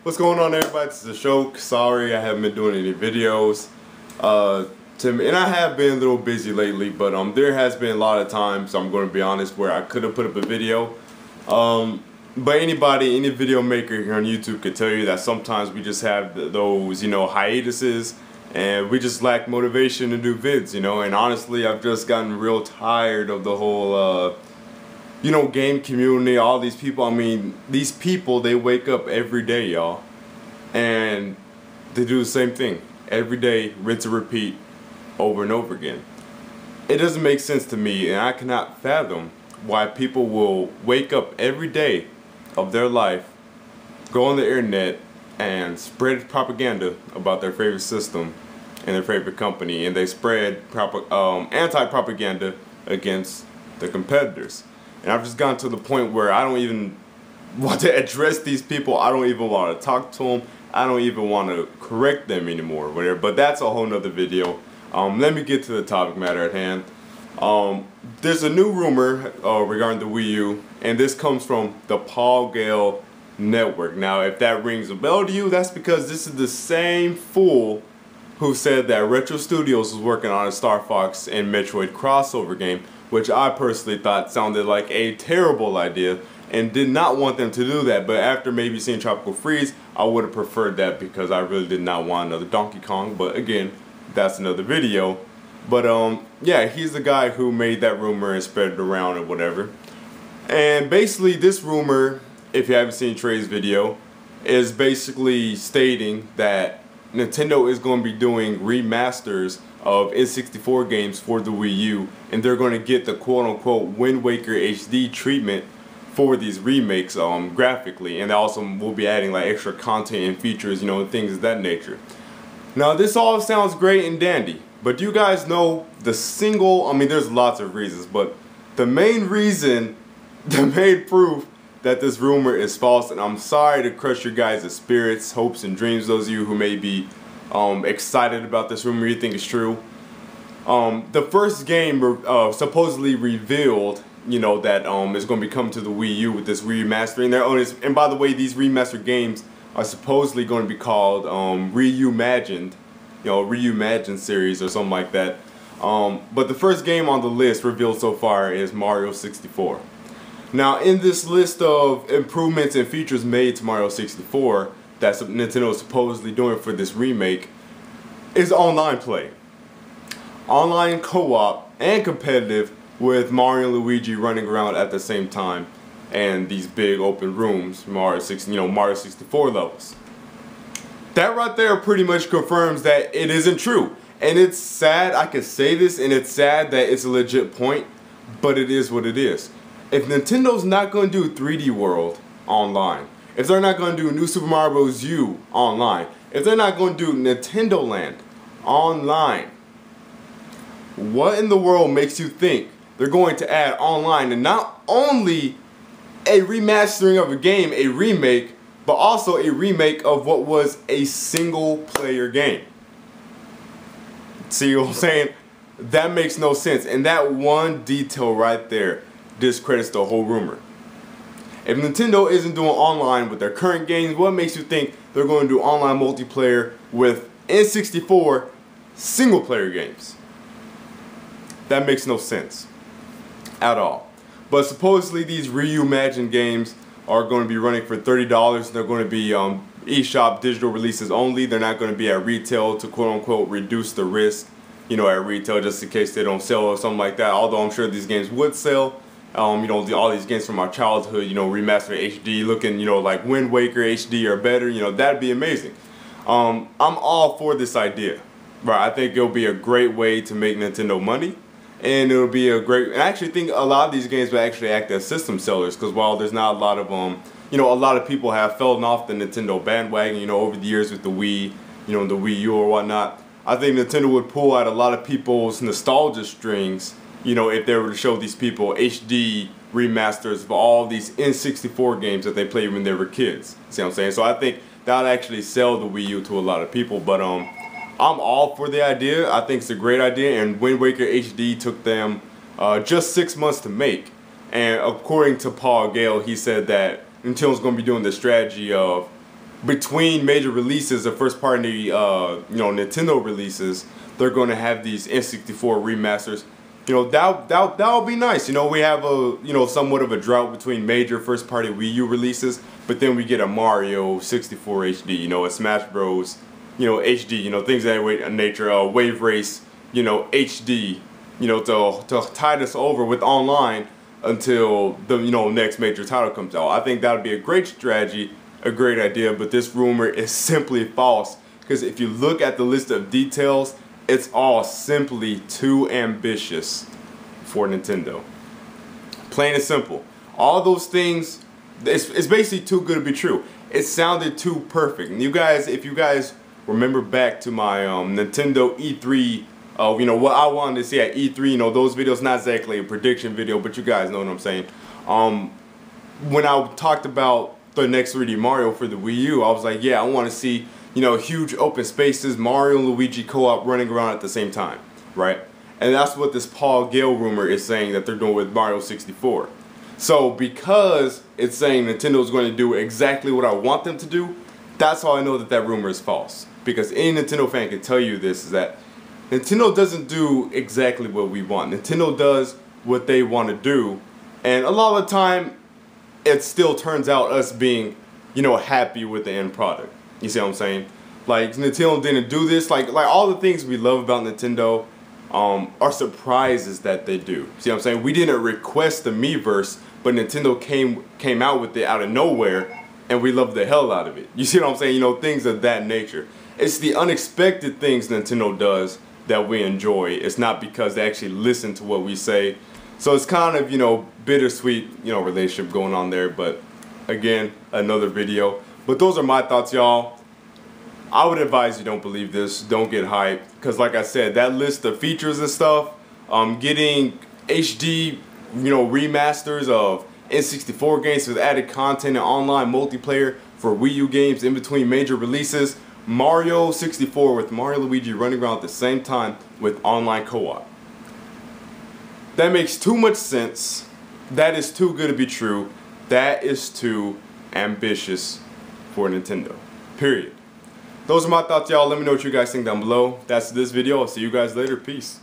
What's going on, everybody? This is Ashok. Sorry I haven't been doing any videos. And I have been a little busy lately, but there has been a lot of times, I'm going to be honest, where I could have put up a video. But any video maker here on YouTube could tell you that sometimes we just have those, hiatuses, and we just lack motivation to do vids, And honestly, I've just gotten real tired of the whole, game community, all these people. I mean, these people, they wake up every day, y'all, and they do the same thing every day, rinse and repeat, over and over again. It doesn't make sense to me, and I cannot fathom why people will wake up every day of their life, go on the internet, and spread propaganda about their favorite system and their favorite company, and they spread anti-propaganda against the competitors. And I've just gotten to the point where I don't even want to address these people. I don't even want to talk to them. I don't even want to correct them anymore. Whatever. But that's a whole nother video. Let me get to the topic matter at hand. There's a new rumor regarding the Wii U, and this comes from the Paul Gale Network. Now, if that rings a bell to you, that's because this is the same fool who said that Retro Studios was working on a Star Fox and Metroid crossover game, which I personally thought sounded like a terrible idea and did not want them to do that. But after maybe seeing Tropical Freeze, I would have preferred that because I really did not want another Donkey Kong. But again, that's another video. But yeah, he's the guy who made that rumor and spread it around or whatever. And basically this rumor, if you haven't seen Trey's video, is basically stating that Nintendo is going to be doing remasters of N64 games for the Wii U, and they're going to get the quote-unquote Wind Waker HD treatment for these remakes graphically, and they also will be adding like extra content and features, things of that nature. Now this all sounds great and dandy, but do you guys know there's lots of reasons, but the main reason, the main proof that this rumor is false, and I'm sorry to crush your guys' spirits, hopes, and dreams, those of you who may be excited about this rumor, you think it's true. The first game supposedly revealed, that it's going to be coming to the Wii U with this remastering. And by the way, these remastered games are supposedly going to be called Reimagined, Reimagined series or something like that. But the first game on the list revealed so far is Mario 64. Now, in this list of improvements and features made to Mario 64 that Nintendo is supposedly doing for this remake is online play. Online co-op and competitive with Mario and Luigi running around at the same time, and these big open rooms, Mario 64 levels. That right there pretty much confirms that it isn't true. And it's sad I can say this, and it's sad that it's a legit point, but it is what it is. If Nintendo's not going to do 3D World online, if they're not going to do New Super Mario Bros. U online, if they're not going to do Nintendo Land online, what in the world makes you think they're going to add online and not only a remastering of a game, a remake, but also a remake of what was a single player game? See what I'm saying? That makes no sense, and that one detail right there discredits the whole rumor. If Nintendo isn't doing online with their current games, what makes you think they're going to do online multiplayer with N64 single player games? That makes no sense at all. But supposedly these Reimagined games are going to be running for $30. They're going to be eShop digital releases only. They're not going to be at retail to quote-unquote reduce the risk, at retail, just in case they don't sell or something like that. Although I'm sure these games would sell. All these games from our childhood, remastered HD, looking, like Wind Waker HD or better, that'd be amazing. I'm all for this idea, right? I think it'll be a great way to make Nintendo money, and it'll be a great. I actually think a lot of these games will actually act as system sellers, because while there's not a lot of a lot of people have fallen off the Nintendo bandwagon, over the years with the Wii, the Wii U or whatnot. I think Nintendo would pull out a lot of people's nostalgia strings, if they were to show these people HD remasters of all these N64 games that they played when they were kids. See what I'm saying? So I think that would actually sell the Wii U to a lot of people. But I'm all for the idea. I think it's a great idea. And Wind Waker HD took them just 6 months to make. And according to Paul Gale, he said that Nintendo's going to be doing the strategy of between major releases of first party, Nintendo releases, they're going to have these N64 remasters. That'll be nice. We have somewhat of a drought between major first party Wii U releases, but then we get a Mario 64 HD, a Smash Bros, HD, things of that nature, Wave Race, HD, to tide us over with online until the next major title comes out. I think that would be a great strategy, a great idea, but this rumor is simply false, because if you look at the list of details, it's all simply too ambitious for Nintendo. Plain and simple. All those things, it's basically too good to be true. It sounded too perfect. And if you guys remember back to my Nintendo E3, what I wanted to see at E3, those videos, not exactly a prediction video, but you guys know what I'm saying. When I talked about the next 3D Mario for the Wii U, I was like, yeah, I want to see huge open spaces, Mario and Luigi co-op running around at the same time, right? And that's what this Paul Gale rumor is saying that they're doing with Mario 64. So because it's saying Nintendo's going to do exactly what I want them to do, that's how I know that rumor is false. Because any Nintendo fan can tell you this, is that Nintendo doesn't do exactly what we want. Nintendo does what they want to do, and a lot of the time, it still turns out us being, happy with the end product. You see what I'm saying? Like, Nintendo didn't do this. Like all the things we love about Nintendo are surprises that they do. See what I'm saying? We didn't request the Miiverse, but Nintendo came out with it out of nowhere, and we love the hell out of it. You see what I'm saying? Things of that nature. It's the unexpected things Nintendo does that we enjoy. It's not because they actually listen to what we say. So it's kind of, bittersweet, relationship going on there. But again, another video. But those are my thoughts, y'all. I would advise you don't believe this. Don't get hyped. Because like I said, that list of features and stuff, getting HD, remasters of N64 games with added content and online multiplayer for Wii U games in between major releases, Mario 64 with Mario and Luigi running around at the same time with online co-op. That makes too much sense. That is too good to be true. That is too ambitious for Nintendo. Period. Those are my thoughts, y'all. Let me know what you guys think down below. That's this video. I'll see you guys later. Peace.